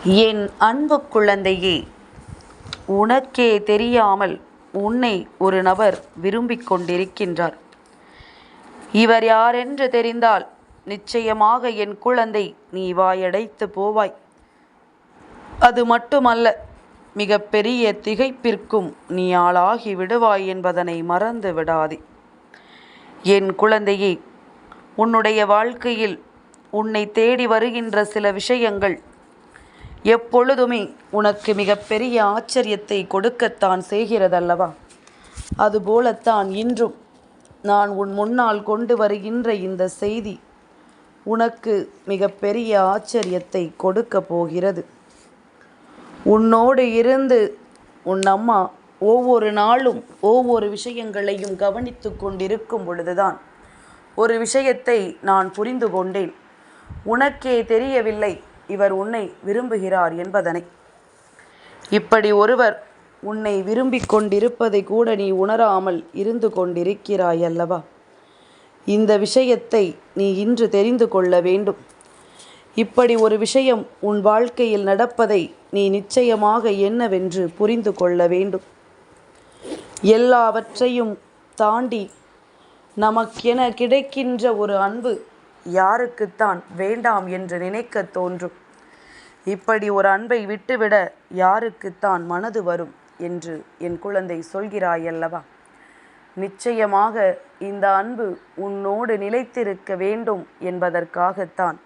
என் அன்பு குழந்தையே, உனக்கே தெரியாமல் உன்னை ஒரு நபர் விரும்பிக் கொண்டிருக்கின்றார். இவர் யாரென்று தெரிந்தால் நிச்சயமாக என் குழந்தை நீ வாயடைத்து போவாய். அது மட்டுமல்ல, மிக பெரிய திகைப்பிற்கும் நீ ஆளாகி விடுவாய் என்பதனை மறந்து விடாதே. என் குழந்தையே, உன்னுடைய வாழ்க்கையில் உன்னை தேடி வருகின்ற சில விஷயங்கள் எப்பொழுதுமே உனக்கு மிகப்பெரிய ஆச்சரியத்தை கொடுக்கத்தான் செய்கிறதல்லவா? அதுபோலத்தான் இன்றும் நான் உன் முன்னால் கொண்டு வருகின்ற இந்த செய்தி உனக்கு மிகப்பெரிய ஆச்சரியத்தை கொடுக்க போகிறது. உன்னோடு இருந்து உன் அம்மா ஒவ்வொரு நாளும் ஒவ்வொரு விஷயங்களையும் கவனித்து கொண்டிருக்கும் பொழுதுதான் ஒரு விஷயத்தை நான் புரிந்து கொண்டேன். உனக்கே தெரியவில்லை இவர் உன்னை விரும்புகிறார் என்பதனை. இப்படி ஒருவர் உன்னை விரும்பிக் கொண்டிருப்பதை கூட நீ உணராமல் இருந்து கொண்டிருக்கிறாய் அல்லவா? இந்த விஷயத்தை நீ இன்று தெரிந்து கொள்ள வேண்டும். இப்படி ஒரு விஷயம் உன் வாழ்க்கையில் நடப்பதை நீ நிச்சயமாக என்னவென்று புரிந்து கொள்ள வேண்டும். எல்லாவற்றையும் தாண்டி நமக்கென கிடைக்கின்ற ஒரு அன்பு யாருக்குத்தான் வேண்டாம் என்று நினைக்க தோன்றும்? இப்படி ஒரு அன்பை விட்டுவிட யாருக்குத்தான் மனது வரும் என்று என் குழந்தை சொல்கிறாயல்லவா? நிச்சயமாக இந்த அன்பு உன்னோடு நிலைத்திருக்க வேண்டும் என்பதற்காகத்தான்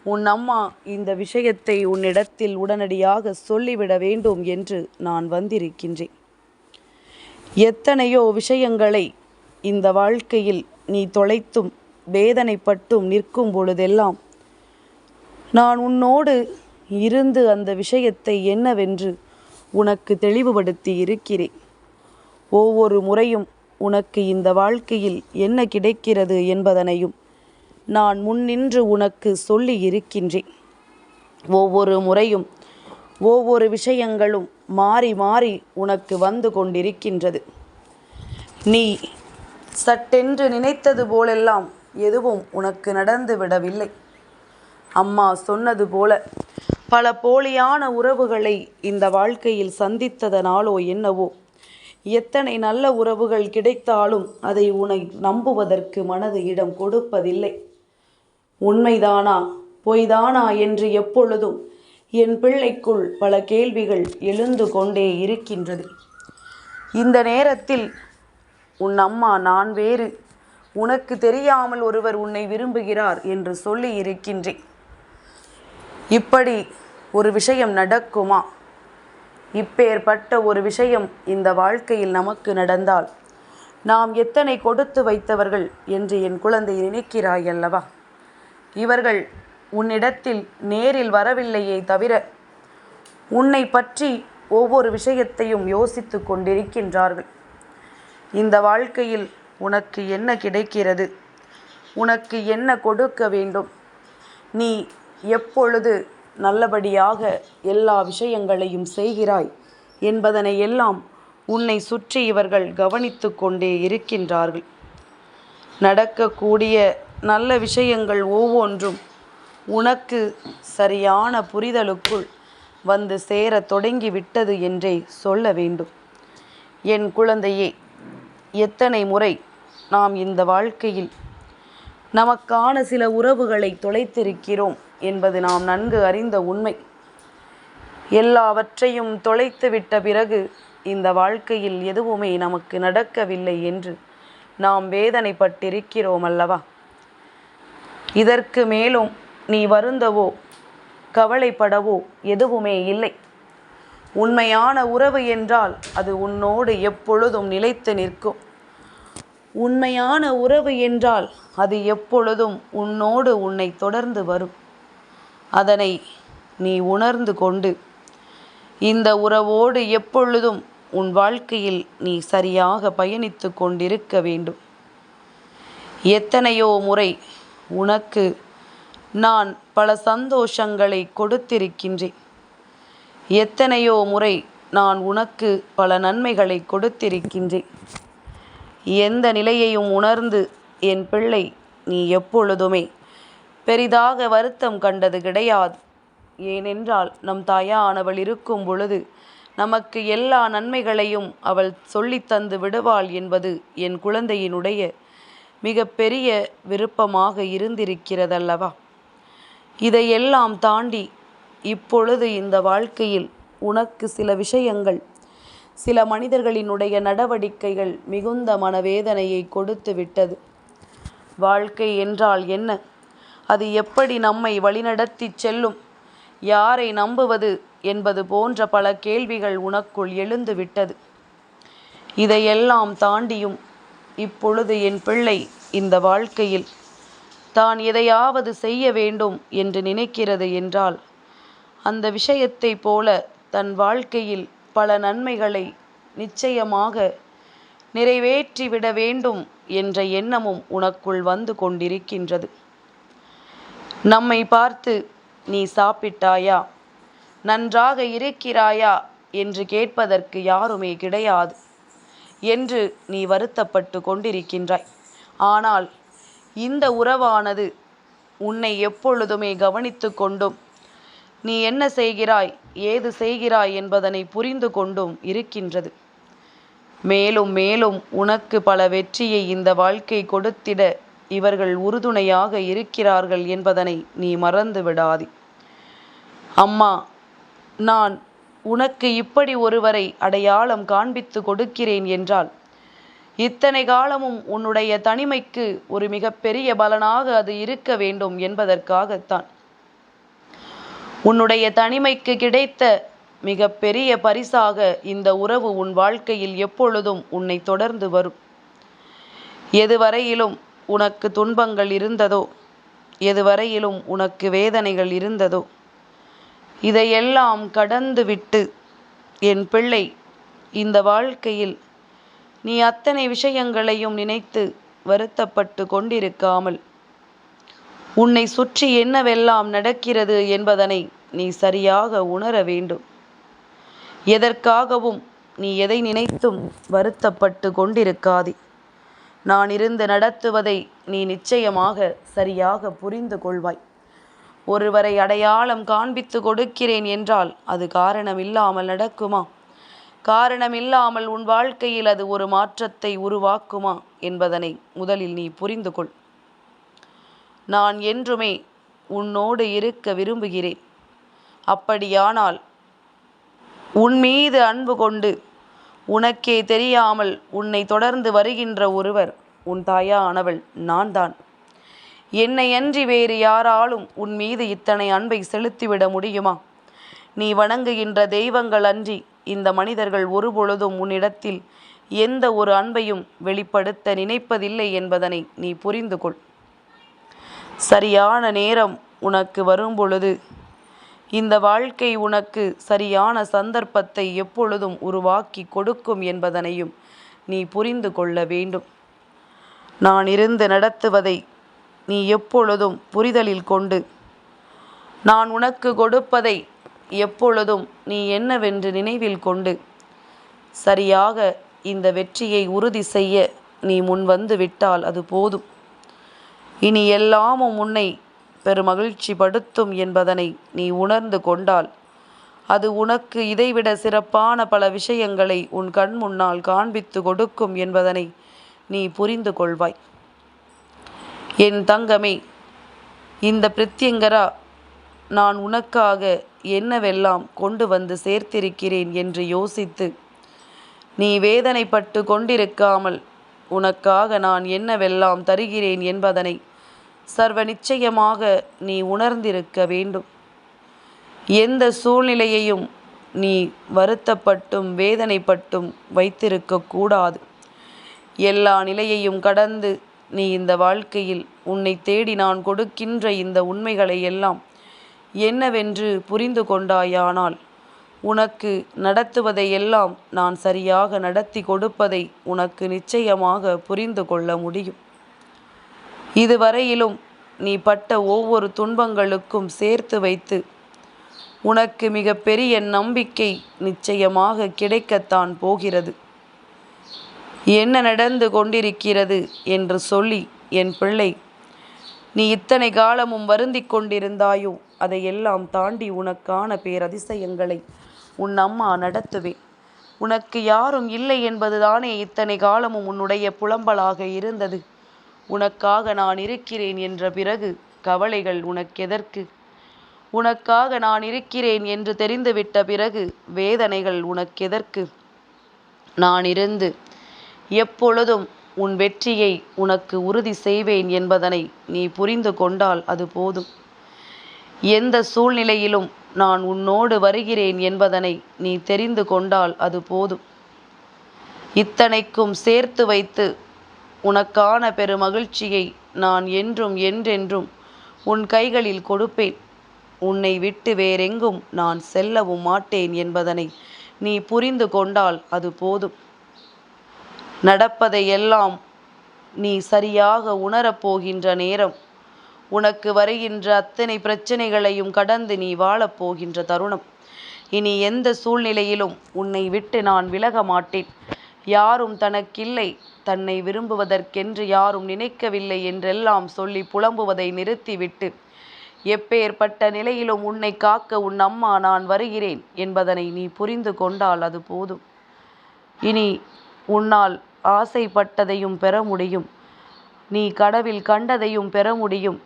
உன் அம்மா இந்த விஷயத்தை உன்னிடத்தில் உடனடியாக சொல்லிவிட வேண்டும் என்று நான் வந்திருக்கின்றேன். எத்தனையோ விஷயங்களை இந்த வாழ்க்கையில் நீ தொலைத்தும் வேதனைப்பட்டும் நிற்கும் பொழுதெல்லாம் நான் உன்னோடு இருந்து அந்த விஷயத்தை என்னவென்று உனக்கு தெளிவுபடுத்தி இருக்கிறேன். ஒவ்வொரு முறையும் உனக்கு இந்த வாழ்க்கையில் என்ன கிடைக்கிறது என்பதனையும் நான் முன்னின்று உனக்கு சொல்லி இருக்கின்றேன். ஒவ்வொரு முறையும் ஒவ்வொரு விஷயங்களும் மாறி மாறி உனக்கு வந்து கொண்டிருக்கின்றது. நீ சட்டென்று நினைத்தது போலெல்லாம் எதுவும் உனக்கு நடந்து விடவில்லை. அம்மா சொன்னது போல பல போலியான உறவுகளை இந்த வாழ்க்கையில் சந்தித்ததனாலோ என்னவோ எத்தனை நல்ல உறவுகள் கிடைத்தாலும் அதை உன்னை நம்புவதற்கு மனது இடம் கொடுப்பதில்லை. உண்மைதானா பொய்தானா என்று எப்பொழுதும் என் பிள்ளைக்குள் பல கேள்விகள் எழுந்து கொண்டே இருக்கின்றது. இந்த நேரத்தில் உன் அம்மா நான் வேறு, உனக்கு தெரியாமல் ஒருவர் உன்னை விரும்புகிறார் என்று சொல்லி இருக்கின்றேன். இப்படி ஒரு விஷயம் நடக்குமா? இப்பேற்பட்ட ஒரு விஷயம் இந்த வாழ்க்கையில் நமக்கு நடந்தால் நாம் எத்தனை கொடுத்து வைத்தவர்கள் என்று என் குழந்தை நினைக்கிறாய் அல்லவா? இவர்கள் உன்னிடத்தில் நேரில் வரவில்லையே தவிர உன்னை பற்றி ஒவ்வொரு விஷயத்தையும் யோசித்து கொண்டிருக்கின்றார்கள். இந்த வாழ்க்கையில் உனக்கு என்ன கிடைக்கிறது, உனக்கு என்ன கொடுக்க வேண்டும், நீ எப்பொழுது நல்லபடியாக எல்லா விஷயங்களையும் செய்கிறாய் என்பதனை எல்லாம் உன்னை சுற்றி இவர்கள் கவனித்து கொண்டே இருக்கின்றார்கள். நடக்கக்கூடிய நல்ல விஷயங்கள் ஒவ்வொன்றும் உனக்கு சரியான புரிதலுக்குள் வந்து சேர தொடங்கிவிட்டது என்றே சொல்ல வேண்டும். என் குழந்தையே, எத்தனை முறை நாம் இந்த வாழ்க்கையில் நமக்கான சில உறவுகளை தொலைத்திருக்கிறோம் என்பது நாம் நன்கு அறிந்த உண்மை. எல்லாவற்றையும் தொலைத்து விட்ட பிறகு இந்த வாழ்க்கையில் எதுவுமே நமக்கு நடக்கவில்லை என்று நாம் வேதனைப்பட்டிருக்கிறோம் அல்லவா? இதற்கு மேலும் நீ வருந்தவோ கவலைப்படவோ எதுவுமே இல்லை. உண்மையான உறவு என்றால் அது உன்னோடு எப்பொழுதும் நிலைத்து நிற்கும். உண்மையான உறவு என்றால் அது எப்பொழுதும் உன்னோடு உன்னை தொடர்ந்து வரும். அதனை நீ உணர்ந்து கொண்டு இந்த உறவோடு எப்பொழுதும் உன் வாழ்க்கையில் நீ சரியாக பயணித்து கொண்டிருக்க வேண்டும். எத்தனையோ முறை உனக்கு நான் பல சந்தோஷங்களை கொடுத்திருக்கின்றேன். எத்தனையோ முறை நான் உனக்கு பல நன்மைகளை கொடுத்திருக்கின்றேன். எந்த நிலையையும் உணர்ந்து என் பிள்ளை நீ எப்பொழுதுமே பெரிதாக வருத்தம் கண்டது கிடையாது. ஏனென்றால் நம் தாயானவள் இருக்கும் பொழுது நமக்கு எல்லா நன்மைகளையும் அவள் சொல்லித்தந்து விடுவாள் என்பது என் குழந்தையினுடைய மிக பெரிய விருப்பமாக இருந்திருக்கிறதல்லவா. இதையெல்லாம் தாண்டி இப்பொழுது இந்த வாழ்க்கையில் உனக்கு சில விஷயங்கள், சில மனிதர்களினுடைய நடவடிக்கைகள் மிகுந்த மனவேதனையை கொடுத்து விட்டது. வாழ்க்கை என்றால் என்ன, அது எப்படி நம்மை வழிநடத்தி செல்லும், யாரை நம்புவது என்பது போன்ற பல கேள்விகள் உனக்குள் எழுந்து விட்டது. இதையெல்லாம் தாண்டியும் இப்பொழுது என் பிள்ளை இந்த வாழ்க்கையில் தான் எதையாவது செய்ய வேண்டும் என்று நினைக்கிறது என்றால், அந்த விஷயத்தை போல தன் வாழ்க்கையில் பல நன்மைகளை நிச்சயமாக நிறைவேற்றிவிட வேண்டும் என்ற எண்ணமும் உனக்குள் வந்து கொண்டிருக்கின்றது. நம்மை பார்த்து நீ சாப்பிட்டாயா, நன்றாக இருக்கிறாயா என்று கேட்பதற்கு யாருமே கிடையாது என்று நீ வருத்தப்பட்டு கொண்டிருக்கின்றாய். ஆனால் இந்த உறவானது உன்னை எப்பொழுதுமே கவனித்து கொண்டும் நீ என்ன செய்கிறாய், ஏது செய்கிறாய் என்பதனை புரிந்து கொண்டும் இருக்கின்றது. மேலும் மேலும் உனக்கு பல வெற்றியை இந்த வாழ்க்கை கொடுத்திட இவர்கள் உறுதுணையாக இருக்கிறார்கள் என்பதனை நீ மறந்து விடாதே. அம்மா, நான் உனக்கு இப்படி ஒருவரை அடையாளம் காண்பித்து கொடுக்கிறேன் என்றால், இத்தனை காலமும் உன்னுடைய தனிமைக்கு ஒரு மிகப்பெரிய பலனாக அது இருக்க வேண்டும் என்பதற்காகத்தான். உன்னுடைய தனிமைக்கு கிடைத்த மிகப்பெரிய பரிசாக இந்த உறவு உன் வாழ்க்கையில் எப்பொழுதும் உன்னை தொடர்ந்து வரும். எதுவரையிலும் உனக்கு துன்பங்கள் இருந்ததோ, எதுவரையிலும் உனக்கு வேதனைகள் இருந்ததோ, இதையெல்லாம் கடந்து விட்டு என் பிள்ளை இந்த வாழ்க்கையில் நீ அத்தனை விஷயங்களையும் நினைத்து வருத்தப்பட்டு கொண்டிருக்காமல், உன்னை சுற்றி என்னவெல்லாம் நடக்கிறது என்பதனை நீ சரியாக உணர வேண்டும். எதற்காகவும் நீ எதை நினைத்தும் வருத்தப்பட்டு கொண்டிருக்காதே. நான் இருந்து நடத்துவதை நீ நிச்சயமாக சரியாக புரிந்து கொள்வாய். ஒருவரை அடையாளம் காண்பித்து கொடுக்கிறேன் என்றால் அது காரணமில்லாமல் நடக்குமா? காரணமில்லாமல் உன் வாழ்க்கையில் அது ஒரு மாற்றத்தை உருவாக்குமா என்பதனை முதலில் நீ புரிந்து கொள். நான் என்றுமே உன்னோடு இருக்க விரும்புகிறேன். அப்படியானால் உன் மீது அன்பு கொண்டு உனக்கே தெரியாமல் உன்னை தொடர்ந்து வருகின்ற ஒருவர் உன் தாயானவள் நான் தான். என்னை அன்றி வேறு யாராலும் உன் மீது இத்தனை அன்பை செலுத்திவிட முடியுமா? நீ வணங்குகின்ற தெய்வங்கள் அன்றி இந்த மனிதர்கள் ஒருபொழுதும் உன்னிடத்தில் எந்த ஒரு அன்பையும் வெளிப்படுத்த நினைப்பதில்லை என்பதனை நீ புரிந்து கொள். சரியான நேரம் உனக்கு வரும்பொழுது இந்த வாழ்க்கை உனக்கு சரியான சந்தர்ப்பத்தை எப்பொழுதும் உருவாக்கி கொடுக்கும் என்பதனையும் நீ புரிந்து கொள்ள வேண்டும். நான் இருந்து நடத்துவதை நீ எப்பொழுதும் புரிதலில் கொண்டு, நான் உனக்கு கொடுப்பதை எப்பொழுதும் நீ என்னவென்று நினைவில் கொண்டு, சரியாக இந்த வெற்றியை உறுதி செய்ய நீ முன் வந்து விட்டால் அது போதும். இனி எல்லாமும் உன்னை பெருமகிழ்ச்சி படுத்தும் என்பதனை நீ உணர்ந்து கொண்டால், அது உனக்கு இதைவிட சிறப்பான பல விஷயங்களை உன் கண் முன்னால் காண்பித்து கொடுக்கும் என்பதனை நீ புரிந்து கொள்வாய். என் தங்கமே, இந்த பிரித்யங்கரா நான் உனக்காக என்னவெல்லாம் கொண்டு வந்து சேர்த்திருக்கிறேன் என்று யோசித்து நீ வேதனைப்பட்டு கொண்டிருக்காமல், உனக்காக நான் என்னவெல்லாம் தருகிறேன் என்பதனை சர்வ நிச்சயமாக நீ உணர்ந்திருக்க வேண்டும். எந்த சூழ்நிலையையும் நீ வருத்தப்பட்டும் வேதனைப்பட்டும் வைத்திருக்கக்கூடாது. எல்லா நிலையையும் கடந்து நீ இந்த வாழ்க்கையில் உன்னை தேடி நான் கொடுக்கின்ற இந்த உண்மைகளை எல்லாம் என்னவென்று புரிந்து கொண்டாயானால், உனக்கு நடத்துவதை எல்லாம் நான் சரியாக நடத்தி கொடுப்பதை உனக்கு நிச்சயமாக புரிந்து கொள்ள முடியும். இதுவரையிலும் நீ பட்ட ஒவ்வொரு துன்பங்களுக்கும் சேர்த்து வைத்து உனக்கு மிக பெரிய நம்பிக்கை நிச்சயமாக கிடைக்கத்தான் போகிறது. என்ன நடந்து கொண்டிருக்கிறது என்று சொல்லி என் பிள்ளை நீ இத்தனை காலமும் வருந்தி கொண்டிருந்தாயோ அதையெல்லாம் தாண்டி உனக்கான பேரதிசயங்களை உன் அம்மா நடத்துவேன். உனக்கு யாரும் இல்லை என்பதுதானே இத்தனை காலமும் உன்னுடைய புலம்பலாக இருந்தது. உனக்காக நான் இருக்கிறேன் என்ற பிறகு கவலைகள் உனக்கெதற்கு? உனக்காக நான் இருக்கிறேன் என்று தெரிந்துவிட்ட பிறகு வேதனைகள் உனக்கெதற்கு? நான் இருந்து எப்பொழுதும் உன் வெற்றியை உனக்கு உறுதி செய்வேன் என்பதனை நீ புரிந்து கொண்டால் அது போதும். எந்த சூழ்நிலையிலும் நான் உன்னோடு வருகிறேன் என்பதனை நீ தெரிந்து கொண்டால் அது போதும். இத்தனைக்கும் சேர்த்து வைத்து உனக்கான பெருமகிழ்ச்சியை நான் என்றும் என்றென்றும் உன் கைகளில் கொடுப்பேன். உன்னை விட்டு வேறெங்கும் நான் செல்லவும் மாட்டேன் என்பதனை நீ புரிந்து கொண்டால் அது போதும். நடப்பதையெல்லாம் நீ சரியாக உணரப்போகின்ற நேரம், உனக்கு வருகின்ற அத்தனை பிரச்சனைகளையும் கடந்து நீ வாழப்போகின்ற தருணம். இனி எந்த சூழ்நிலையிலும் உன்னை விட்டு நான் விலக மாட்டேன். யாரும் தனக்கில்லை, தன்னை விரும்புவதற்கென்று யாரும் நினைக்கவில்லை என்றெல்லாம் சொல்லி புலம்புவதை நிறுத்திவிட்டு, எப்பேற்பட்ட நிலையிலும் உன்னை காக்க உன் அம்மா நான் வருகிறேன் என்பதனை நீ புரிந்து கொண்டால் அது போதும். இனி உன்னால் ஆசைப்பட்டதையும் பெற முடியும். நீ கனவில் கண்டதையும் பெற முடியும்.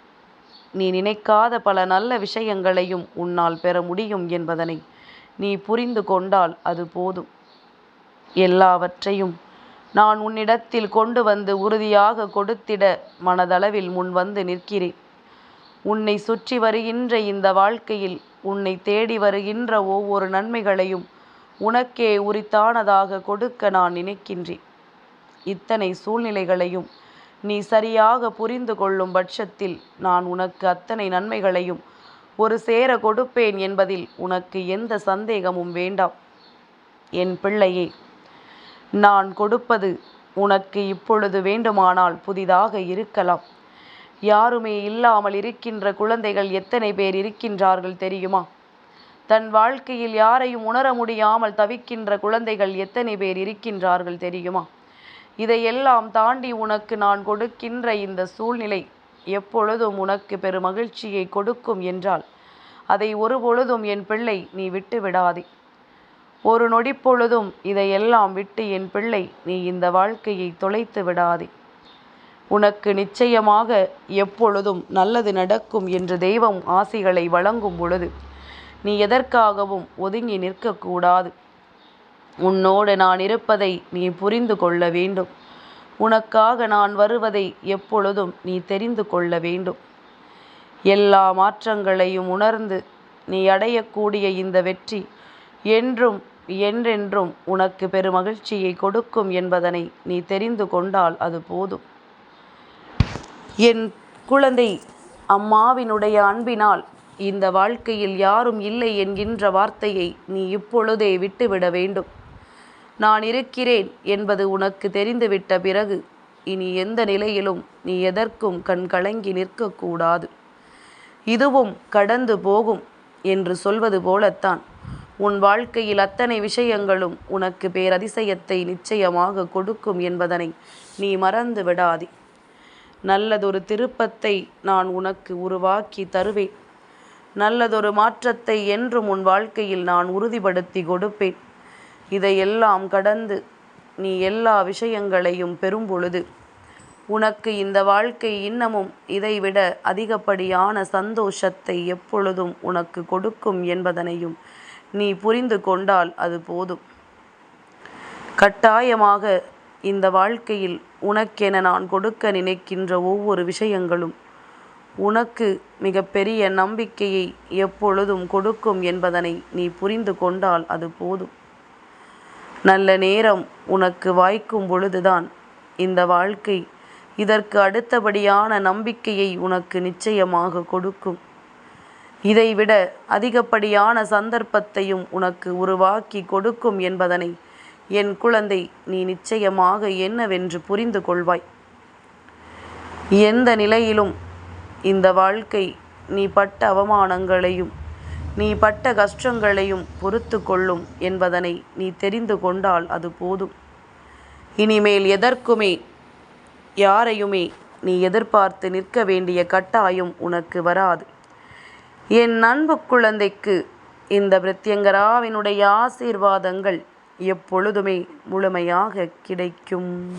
நீ நினைக்காத பல நல்ல விஷயங்களையும் உன்னால் பெற முடியும் என்பதனை நீ புரிந்து கொண்டால் அது போதும். எல்லாவற்றையும் நான் உன்னிடத்தில் கொண்டு வந்து உறுதியாக கொடுத்திட மனதளவில் முன் வந்து நிற்கிறேன். உன்னை சுற்றி வருகின்ற இந்த வாழ்க்கையில் உன்னை தேடி வருகின்ற ஒவ்வொரு நன்மைகளையும் உனக்கே உரித்தானதாக கொடுக்க நான் நினைக்கின்றேன். இத்தனை சூழ்நிலைகளையும் நீ சரியாக புரிந்து கொள்ளும் பட்சத்தில் நான் உனக்கு அத்தனை நன்மைகளையும் ஒரு சேர கொடுப்பேன் என்பதில் உனக்கு எந்த சந்தேகமும் வேண்டாம். என் பிள்ளையே, நான் கொடுப்பது உனக்கு இப்பொழுது வேண்டுமானால் புதிதாக இருக்கலாம். யாருமே இல்லாமல் இருக்கின்ற குழந்தைகள் எத்தனை பேர் இருக்கின்றார்கள் தெரியுமா? தன் வாழ்க்கையில் யாரையும் உணர முடியாமல் தவிக்கின்ற குழந்தைகள் எத்தனை பேர் இருக்கின்றார்கள் தெரியுமா? இதையெல்லாம் தாண்டி உனக்கு நான் கொடுக்கின்ற இந்த சூழ்நிலை எப்பொழுதும் உனக்கு பெருமகிழ்ச்சியை கொடுக்கும் என்றால் அதை ஒருபொழுதும் என் பிள்ளை நீ விட்டு விடாதே. ஒரு நொடிப்பொழுதும் இதையெல்லாம் விட்டு என் பிள்ளை நீ இந்த வாழ்க்கையை தொலைத்து விடாதே. உனக்கு நிச்சயமாக எப்பொழுதும் நல்லது நடக்கும் என்று தெய்வம் ஆசிகளை வழங்கும் பொழுது நீ எதற்காகவும் ஒதுங்கி நிற்கக்கூடாது. உன்னோடு நான் இருப்பதை நீ புரிந்து கொள்ள வேண்டும். உனக்காக நான் வருவதை எப்பொழுதும் நீ தெரிந்து கொள்ள வேண்டும். எல்லா மாற்றங்களையும் உணர்ந்து நீ அடையக்கூடிய இந்த வெற்றி என்றும் என்றென்றும் உனக்கு பெருமகிழ்ச்சியை கொடுக்கும் என்பதனை நீ தெரிந்து கொண்டால் அது போதும். என் குழந்தை, அம்மாவினுடைய அன்பினால் இந்த வாழ்க்கையில் யாரும் இல்லை என்கின்ற வார்த்தையை நீ இப்பொழுதே விட்டுவிட வேண்டும். நான் இருக்கிறேன் என்பது உனக்கு தெரிந்துவிட்ட பிறகு இனி எந்த நிலையிலும் நீ எதற்கும் கண் கலங்கி நிற்கக்கூடாது. இதுவும் கடந்து போகும் என்று சொல்வது போலத்தான் உன் வாழ்க்கையில் அத்தனை விஷயங்களும் உனக்கு பேரதிசயத்தை நிச்சயமாக கொடுக்கும் என்பதனை நீ மறந்து விடாதே. நல்லதொரு திருப்பத்தை நான் உனக்கு உருவாக்கி தருவேன். நல்லதொரு மாற்றத்தை என்றும் உன் வாழ்க்கையில் நான் உறுதிப்படுத்தி கொடுப்பேன். இதையெல்லாம் கடந்து நீ எல்லா விஷயங்களையும் பெறும் பொழுது உனக்கு இந்த வாழ்க்கை இன்னமும் இதைவிட அதிகப்படியான சந்தோஷத்தை எப்பொழுதும் உனக்கு கொடுக்கும் என்பதனையும் நீ புரிந்து கொண்டால் அது போதும். கட்டாயமாக இந்த வாழ்க்கையில் உனக்கென நான் கொடுக்க நினைக்கின்ற ஒவ்வொரு விஷயங்களும் உனக்கு மிகப்பெரிய நம்பிக்கையை எப்பொழுதும் கொடுக்கும் என்பதனை நீ புரிந்து கொண்டால் அது போதும். நல்ல நேரம் உனக்கு வாய்க்கும் பொழுதுதான் இந்த வாழ்க்கை இதற்கு அடுத்தபடியான நம்பிக்கையை உனக்கு நிச்சயமாக கொடுக்கும். இதைவிட அதிகப்படியான சந்தர்ப்பத்தையும் உனக்கு உருவாக்கி கொடுக்கும் என்பதனை என் குழந்தை நீ நிச்சயமாக என்னவென்று புரிந்து கொள்வாய். எந்த நிலையிலும் இந்த வாழ்க்கை நீ பட்ட அவமானங்களையும் நீ பட்ட கஷ்டங்களையும் பொறுத்து கொள்ளும் என்பதனை நீ தெரிந்து கொண்டால் அது போதும். இனிமேல் எதற்குமே யாரையுமே நீ எதிர்பார்த்து நிற்க வேண்டிய கட்டாயம் உனக்கு வராது. என் அன்பு குழந்தைக்கு இந்த பிரத்யங்கராவினுடைய ஆசீர்வாதங்கள் எப்பொழுதுமே முழுமையாக கிடைக்கும்.